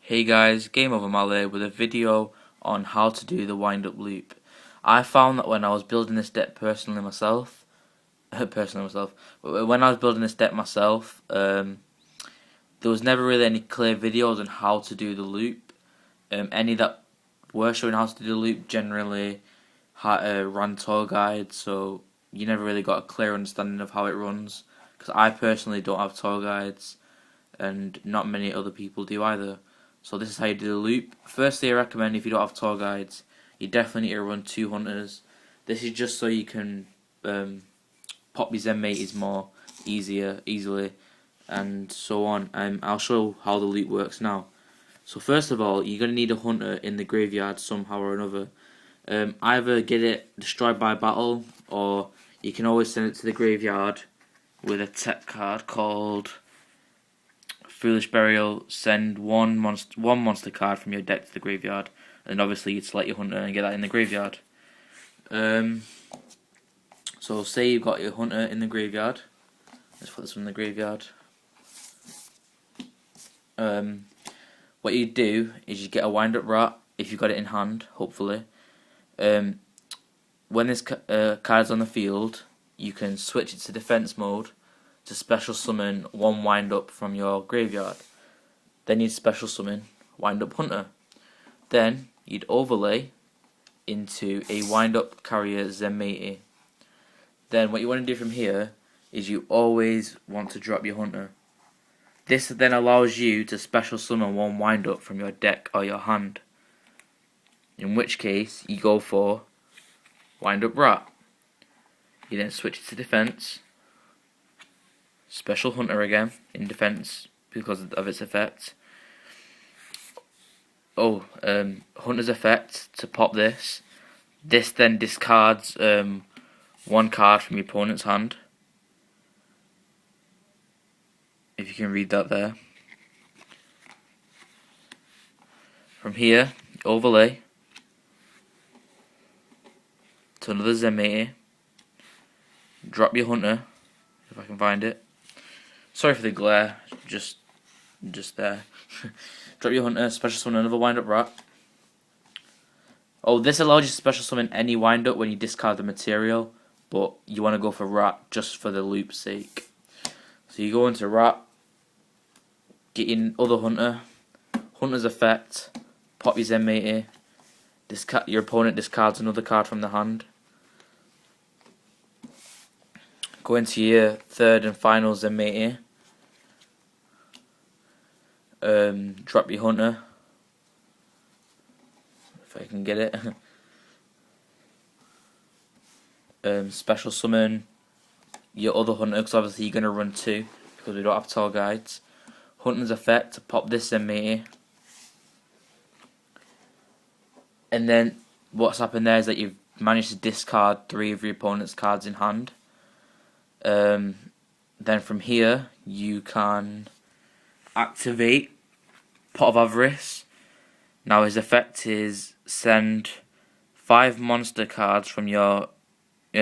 Hey guys, Game Over Male with a video on how to do the wind up loop. I found that when I was building this deck myself, but when I was building this deck myself, there was never really any clear videos on how to do the loop. Any that were showing how to do the loop generally ran tour guides, so you never really got a clear understanding of how it runs. Because I personally don't have tour guides, and not many other people do either. So this is how you do the loop. Firstly, I recommend if you don't have tour guides, you definitely need to run 2 hunters. This is just so you can pop your Zen mates more easily, and so on. I'll show how the loop works now. So first of all, you're going to need a hunter in the graveyard somehow or another. Either get it destroyed by battle, or you can always send it to the graveyard with a tech card called Foolish Burial. Send one monster card from your deck to the graveyard, and obviously you'd select your hunter and get that in the graveyard. So say you've got your hunter in the graveyard. Let's put this one in the graveyard. What you do is you get a wind up rat if you've got it in hand, hopefully. When this card's on the field, you can switch it to defense mode to special summon one wind up from your graveyard. Then you'd special summon wind up hunter. Then you'd overlay into a wind up carrier Zenmaity. Then what you want to do from here is you always want to drop your hunter. This then allows you to special summon one wind up from your deck or your hand. In which case you go for wind up rat. You then switch it to defense. Special hunter again in defense because of its effect. Hunter's effect to pop this. This then discards one card from your opponent's hand. If you can read that there. From here, overlay to another Zenmaity. Drop your hunter, if I can find it. Sorry for the glare, just there. Drop your hunter, special summon another wind up rat. This allows you to special summon any wind up when you discard the material, but you want to go for rat just for the loop's sake. So you go into rat, get your other hunter, hunter's effect, pop your Zenmaity, your opponent discards another card from the hand. Go into your third and final Zenmaity. Drop your hunter, if I can get it. Special summon your other hunter, because obviously you're going to run 2 because we don't have tour guides. Hunter's effect to pop this Zenmaity. And then what's happened there is that you've managed to discard 3 of your opponent's cards in hand. Then from here you can activate Pot of Avarice. Now his effect is send 5 monster cards from your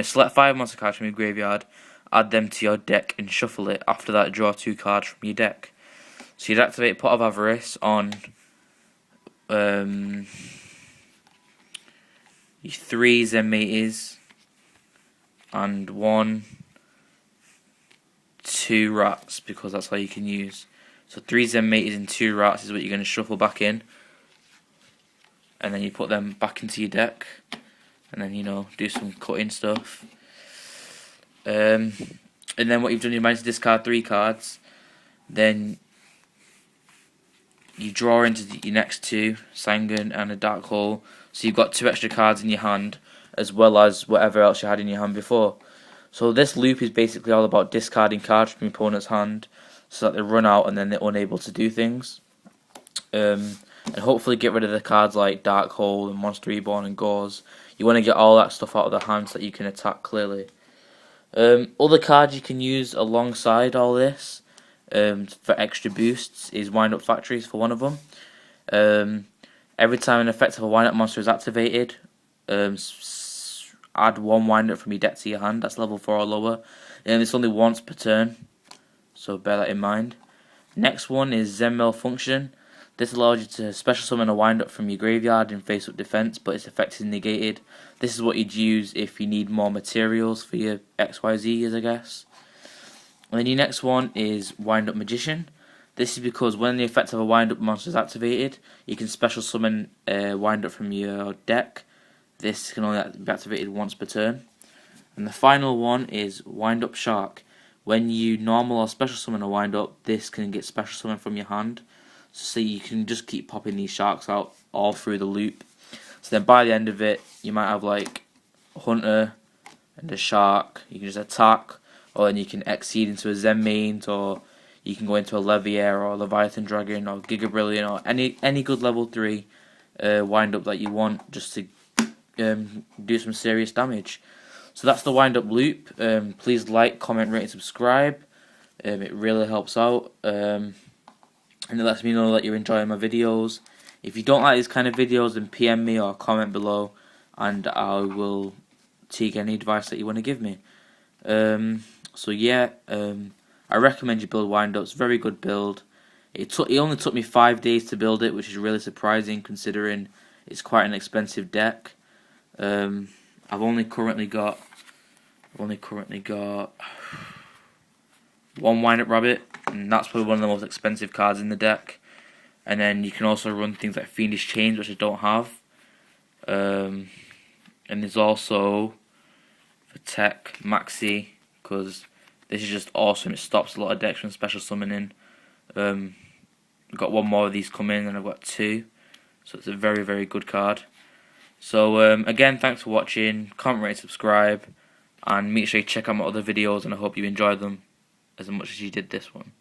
select 5 monster cards from your graveyard, add them to your deck and shuffle it. After that, draw 2 cards from your deck. So you'd activate Pot of Avarice on your 3 Zenmaities and 2 rats, because that's how you can use. So 3 Zenmaities and 2 rats is what you're going to shuffle back in, and then you put them back into your deck, and then do some cutting stuff. And then what you've done, you managed to discard 3 cards. Then you draw into your next 2, Sanguine and a Dark Hole. So you've got 2 extra cards in your hand, as well as whatever else you had in your hand before. So this loop is basically all about discarding cards from your opponent's hand, so that they run out and then they're unable to do things. And hopefully get rid of the cards like Dark Hole and Monster Reborn and Gauze. You want to get all that stuff out of the hand so that you can attack clearly. Other cards you can use alongside all this for extra boosts is Wind Up Factories for one of them. Every time an effect of a Wind Up monster is activated, add 1 Wind Up from your deck to your hand. That's level 4 or lower. And it's only once per turn, so bear that in mind. Next one is Zen Malfunction. This allows you to special summon a wind up from your graveyard in face up defense, but its effect is negated. This is what you'd use if you need more materials for your XYZ, I guess. And then your next one is Wind Up Magician. This is because when the effect of a wind up monster is activated, you can special summon a wind up from your deck. This can only be activated once per turn. And the final one is Wind Up Shark. When you normal or special summon a wind up, this can get special summoned from your hand. So you can just keep popping these sharks out all through the loop. So then by the end of it, you might have like a hunter and a shark. You can just attack, or then you can exceed into a Zenmate, or you can go into a Leviair or a Leviathan Dragon or Giga Brilliant or any good level 3 wind up that you want, just to do some serious damage. So that's the wind up loop. Please like, comment, rate and subscribe. It really helps out. And it lets me know that you're enjoying my videos. If you don't like these kind of videos, then PM me or comment below, and I will take any advice that you want to give me. So yeah, I recommend you build wind ups. Very good build. It only took me 5 days to build it, which is really surprising considering it's quite an expensive deck. I've only currently got one wind up rabbit, and that's probably one of the most expensive cards in the deck. And then you can also run things like Fiendish Chains, which I don't have. And there's also for tech Maxi, because this is just awesome. It stops a lot of decks from special summoning. I've got one more of these coming, and I've got 2, so it's a very, very good card. So again, thanks for watching. Comment, rate, subscribe, and make sure you check out my other videos, and I hope you enjoy them as much as you did this one.